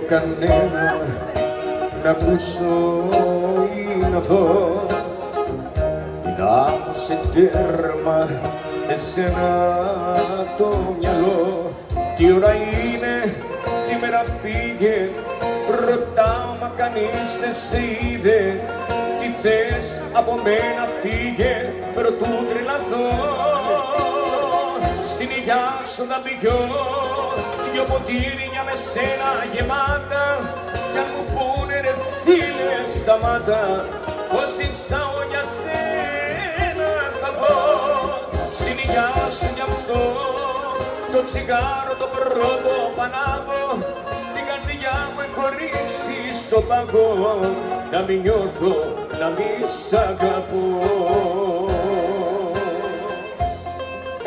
κανένα να ακούσω ή να δω. Να σε τέρμα εσένα το μυαλό. Τι ώρα είναι, τι μέρα πήγε, ρωτάω μα κανείς δεν σε είδε. Τι θες από μένα, φύγε προτού τρελαθώ. Στην υγειά σου θα πιω δυο ποτήρια με σένα γεμάτα. Κι αν μου πούνε ρε φίλε σταμάτα, πως την ψάω για σένα θα πω. Στην υγειά σου γι' αυτό το τσιγάρο το πρώτο πανάβω. Την καρδιά μου έχω ρίξει στο παγό, να μην νιώθω, να μη σ' αγαπώ.